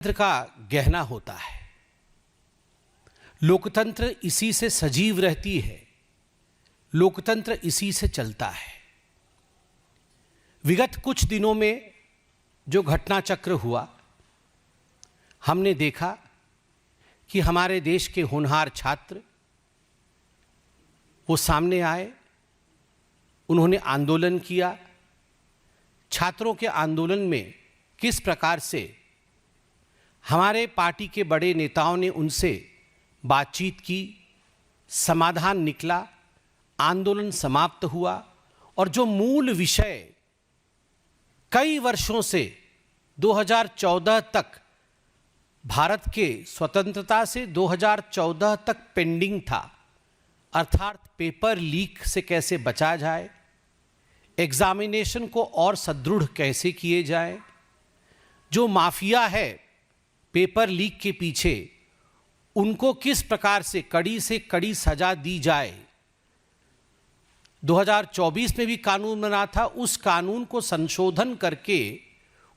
लोकतंत्र का गहना होता है। लोकतंत्र इसी से सजीव रहती है, लोकतंत्र इसी से चलता है। विगत कुछ दिनों में जो घटना चक्र हुआ, हमने देखा कि हमारे देश के होनहार छात्र वो सामने आए, उन्होंने आंदोलन किया। छात्रों के आंदोलन में किस प्रकार से हमारे पार्टी के बड़े नेताओं ने उनसे बातचीत की, समाधान निकला, आंदोलन समाप्त हुआ और जो मूल विषय कई वर्षों से 2014 तक भारत के स्वतंत्रता से 2014 तक पेंडिंग था, अर्थात पेपर लीक से कैसे बचा जाए, एग्जामिनेशन को और सुदृढ़ कैसे किए जाए, जो माफिया है पेपर लीक के पीछे उनको किस प्रकार से कड़ी सजा दी जाए। 2024 में भी कानून बना था, उस कानून को संशोधन करके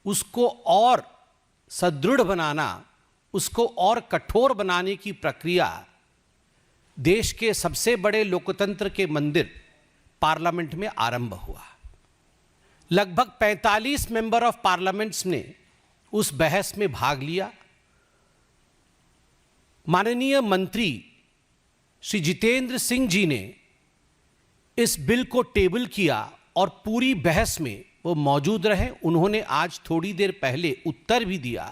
उसको और सुदृढ़ बनाना, उसको और कठोर बनाने की प्रक्रिया देश के सबसे बड़े लोकतंत्र के मंदिर पार्लियामेंट में आरंभ हुआ। लगभग 45 मेंबर ऑफ पार्लियामेंट्स ने उस बहस में भाग लिया। माननीय मंत्री श्री जितेंद्र सिंह जी ने इस बिल को टेबल किया और पूरी बहस में वो मौजूद रहे। उन्होंने आज थोड़ी देर पहले उत्तर भी दिया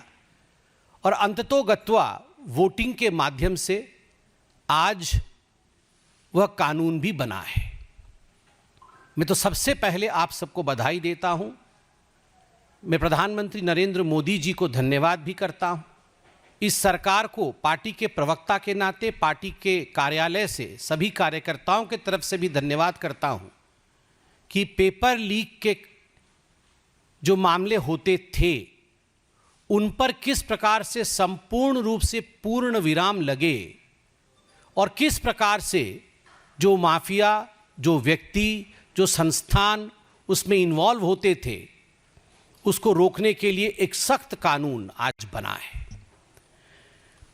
और अंततोगत्वा वोटिंग के माध्यम से आज वह कानून भी बना है। मैं तो सबसे पहले आप सबको बधाई देता हूं। मैं प्रधानमंत्री नरेंद्र मोदी जी को धन्यवाद भी करता हूं। इस सरकार को पार्टी के प्रवक्ता के नाते, पार्टी के कार्यालय से सभी कार्यकर्ताओं के तरफ से भी धन्यवाद करता हूं कि पेपर लीक के जो मामले होते थे उन पर किस प्रकार से संपूर्ण रूप से पूर्ण विराम लगे और किस प्रकार से जो माफिया, जो व्यक्ति, जो संस्थान उसमें इन्वॉल्व होते थे, उसको रोकने के लिए एक सख्त कानून आज बना है।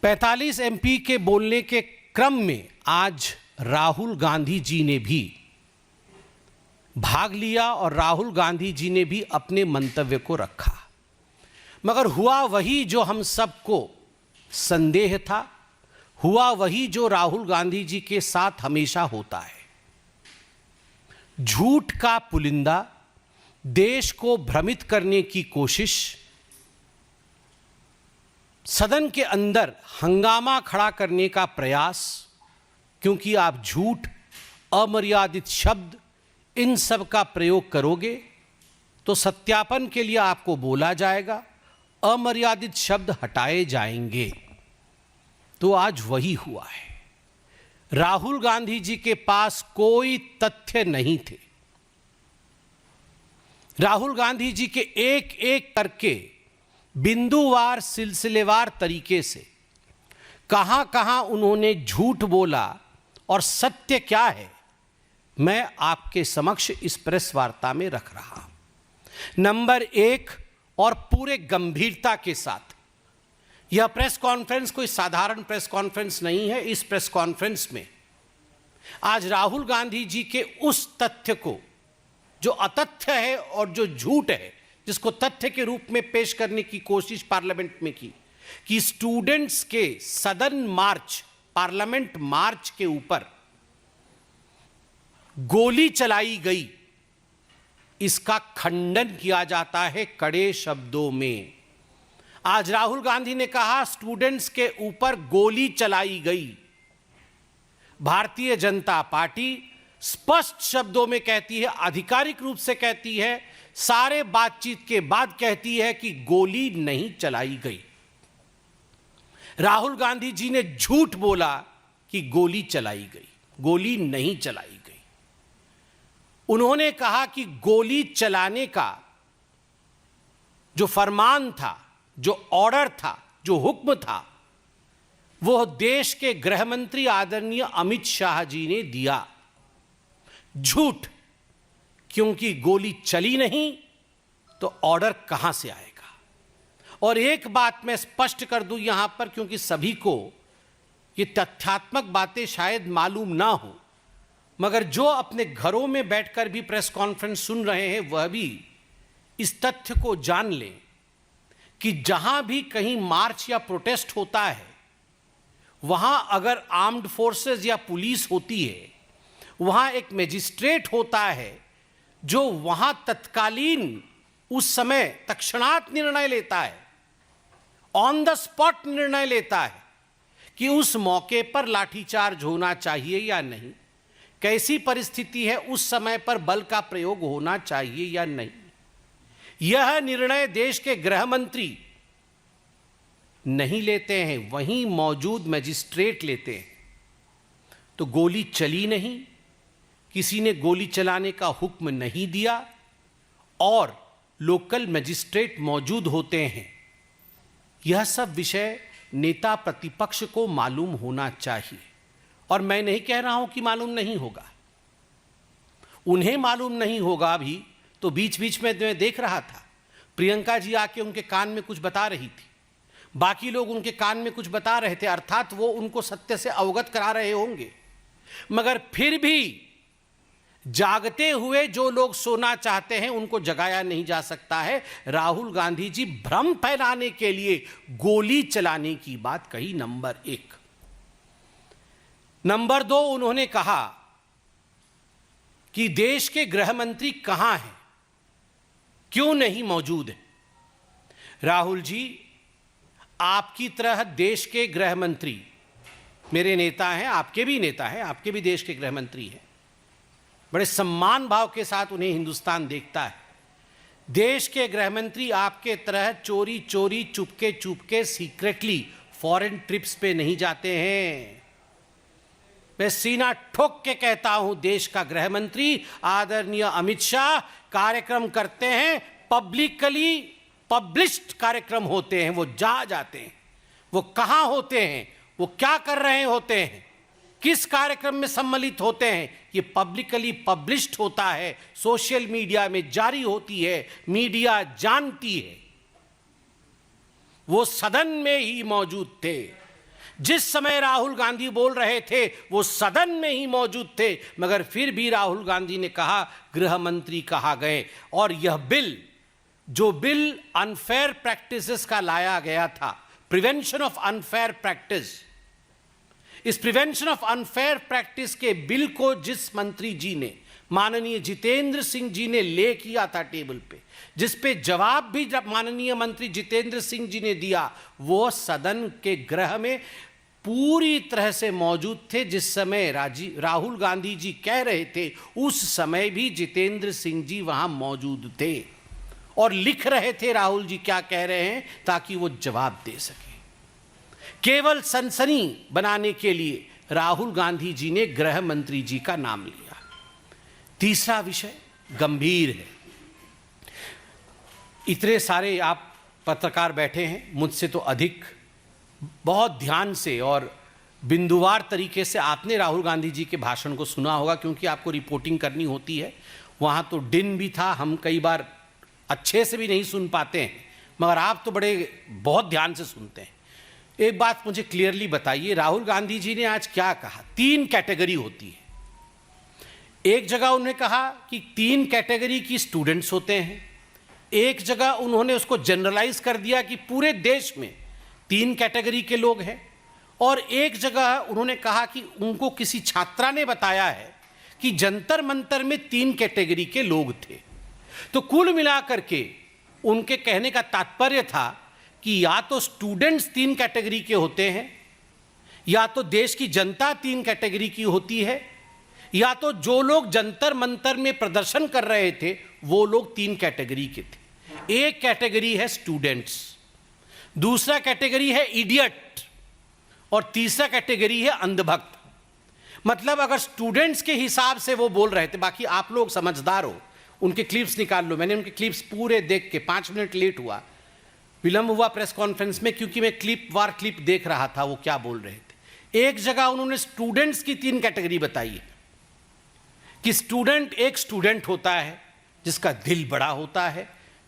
45 एमपी के बोलने के क्रम में आज राहुल गांधी जी ने भी भाग लिया और राहुल गांधी जी ने भी अपने मंतव्य को रखा, मगर हुआ वही जो हम सबको संदेह था, हुआ वही जो राहुल गांधी जी के साथ हमेशा होता है। झूठ का पुलिंदा, देश को भ्रमित करने की कोशिश, सदन के अंदर हंगामा खड़ा करने का प्रयास, क्योंकि आप झूठ, अमर्यादित शब्द, इन सब का प्रयोग करोगे तो सत्यापन के लिए आपको बोला जाएगा, अमर्यादित शब्द हटाए जाएंगे। तो आज वही हुआ है। राहुल गांधी जी के पास कोई तथ्य नहीं थे। राहुल गांधी जी के एक एक करके बिंदुवार, सिलसिलेवार तरीके से कहां कहां उन्होंने झूठ बोला और सत्य क्या है, मैं आपके समक्ष इस प्रेस वार्ता में रख रहा हूं। नंबर एक, और पूरे गंभीरता के साथ, यह प्रेस कॉन्फ्रेंस कोई साधारण प्रेस कॉन्फ्रेंस नहीं है। इस प्रेस कॉन्फ्रेंस में आज राहुल गांधी जी के उस तथ्य को जो अतथ्य है और जो झूठ है, जिसको तथ्य के रूप में पेश करने की कोशिश पार्लियामेंट में की कि स्टूडेंट्स के सदन मार्च, पार्लियामेंट मार्च के ऊपर गोली चलाई गई, इसका खंडन किया जाता है कड़े शब्दों में। आज राहुल गांधी ने कहा स्टूडेंट्स के ऊपर गोली चलाई गई। भारतीय जनता पार्टी स्पष्ट शब्दों में कहती है, आधिकारिक रूप से कहती है, सारे बातचीत के बाद कहती है कि गोली नहीं चलाई गई। राहुल गांधी जी ने झूठ बोला कि गोली चलाई गई, गोली नहीं चलाई गई। उन्होंने कहा कि गोली चलाने का जो फरमान था, जो ऑर्डर था, जो हुक्म था, वो देश के गृह मंत्री आदरणीय अमित शाह जी ने दिया। झूठ, क्योंकि गोली चली नहीं तो ऑर्डर कहां से आएगा। और एक बात मैं स्पष्ट कर दूं यहां पर, क्योंकि सभी को ये तथ्यात्मक बातें शायद मालूम ना हो, मगर जो अपने घरों में बैठकर भी प्रेस कॉन्फ्रेंस सुन रहे हैं वह भी इस तथ्य को जान लें कि जहां भी कहीं मार्च या प्रोटेस्ट होता है वहां अगर आर्म्ड फोर्सेस या पुलिस होती है, वहां एक मजिस्ट्रेट होता है जो वहां तत्कालीन उस समय तत्क्षणात निर्णय लेता है, ऑन द स्पॉट निर्णय लेता है कि उस मौके पर लाठीचार्ज होना चाहिए या नहीं, कैसी परिस्थिति है उस समय पर बल का प्रयोग होना चाहिए या नहीं। यह निर्णय देश के गृह मंत्री नहीं लेते हैं, वहीं मौजूद मजिस्ट्रेट लेते हैं। तो गोली चली नहीं, किसी ने गोली चलाने का हुक्म नहीं दिया और लोकल मजिस्ट्रेट मौजूद होते हैं। यह सब विषय नेता प्रतिपक्ष को मालूम होना चाहिए, और मैं नहीं कह रहा हूं कि मालूम नहीं होगा, उन्हें मालूम नहीं होगा भी। तो बीच बीच में मैं देख रहा था प्रियंका जी आके उनके कान में कुछ बता रही थी, बाकी लोग उनके कान में कुछ बता रहे थे, अर्थात वो उनको सत्य से अवगत करा रहे होंगे, मगर फिर भी जागते हुए जो लोग सोना चाहते हैं उनको जगाया नहीं जा सकता है। राहुल गांधी जी भ्रम फैलाने के लिए गोली चलाने की बात कही, नंबर 1। नंबर 2, उन्होंने कहा कि देश के गृह मंत्री कहां हैं, क्यों नहीं मौजूद है। राहुल जी, आपकी तरह देश के गृह मंत्री मेरे नेता हैं, आपके भी नेता हैं, आपके भी देश के गृह मंत्री हैं, बड़े सम्मान भाव के साथ उन्हें हिंदुस्तान देखता है। देश के गृह मंत्री आपके तरह चोरी चोरी Chupke Chupke secretly foreign trips पे नहीं जाते हैं। मैं सीना ठोक के कहता हूं, देश का गृह मंत्री आदरणीय अमित शाह कार्यक्रम करते हैं, पब्लिकली पब्लिश्ड कार्यक्रम होते हैं, वो जा जाते हैं, वो कहां होते हैं, वो क्या कर रहे होते हैं, किस कार्यक्रम में सम्मिलित होते हैं, ये पब्लिकली पब्लिश्ड होता है, सोशल मीडिया में जारी होती है, मीडिया जानती है। वो सदन में ही मौजूद थे, जिस समय राहुल गांधी बोल रहे थे वो सदन में ही मौजूद थे, मगर फिर भी राहुल गांधी ने कहा गृह मंत्री कहा गए। और यह बिल, जो बिल अनफेयर प्रैक्टिसेस का लाया गया था, प्रिवेंशन ऑफ अनफेयर प्रैक्टिस, इस प्रिवेंशन ऑफ अनफेयर प्रैक्टिस के बिल को जिस मंत्री जी ने, माननीय जितेंद्र सिंह जी ने ले किया था टेबल पे, जिस पे जवाब भी जब माननीय मंत्री जितेंद्र सिंह जी ने दिया, वो सदन के गृह में पूरी तरह से मौजूद थे। जिस समय राहुल गांधी जी कह रहे थे उस समय भी जितेंद्र सिंह जी वहां मौजूद थे और लिख रहे थे राहुल जी क्या कह रहे हैं ताकि वो जवाब दे सके। केवल सनसनी बनाने के लिए राहुल गांधी जी ने गृह मंत्री जी का नाम लिया। तीसरा विषय गंभीर है। इतने सारे आप पत्रकार बैठे हैं, मुझसे तो अधिक बहुत ध्यान से और बिंदुवार तरीके से आपने राहुल गांधी जी के भाषण को सुना होगा, क्योंकि आपको रिपोर्टिंग करनी होती है। वहाँ तो दिन भी था, हम कई बार अच्छे से भी नहीं सुन पाते हैं, मगर आप तो बहुत ध्यान से सुनते हैं। एक बात मुझे क्लियरली बताइए, राहुल गांधी जी ने आज क्या कहा? 3 कैटेगरी होती है। एक जगह उन्होंने कहा कि 3 कैटेगरी की स्टूडेंट्स होते हैं, एक जगह उन्होंने उसको जनरलाइज कर दिया कि पूरे देश में 3 कैटेगरी के लोग हैं, और एक जगह उन्होंने कहा कि उनको किसी छात्रा ने बताया है कि जंतर मंतर में 3 कैटेगरी के लोग थे। तो कुल मिलाकर के उनके कहने का तात्पर्य था कि या तो स्टूडेंट्स 3 कैटेगरी के होते हैं, या तो देश की जनता 3 कैटेगरी की होती है, या तो जो लोग जंतर मंतर में प्रदर्शन कर रहे थे वो लोग 3 कैटेगरी के थे। एक कैटेगरी है स्टूडेंट्स, दूसरा कैटेगरी है इडियट, और तीसरा कैटेगरी है अंधभक्त। मतलब अगर स्टूडेंट्स के हिसाब से वो बोल रहे थे, बाकी आप लोग समझदार हो, उनके क्लिप्स निकाल लो। मैंने उनके क्लिप्स पूरे देख के 5 मिनट लेट हुआ, विलंब हुआ प्रेस कॉन्फ्रेंस में, क्योंकि मैं क्लिप देख रहा था वो क्या बोल रहे थे। एक जगह उन्होंने स्टूडेंट्स की 3 कैटेगरी बताई है कि स्टूडेंट, एक स्टूडेंट होता है जिसका दिल बड़ा होता है,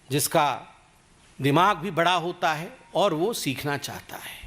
जिसका दिमाग भी बड़ा होता है और वो सीखना चाहता है।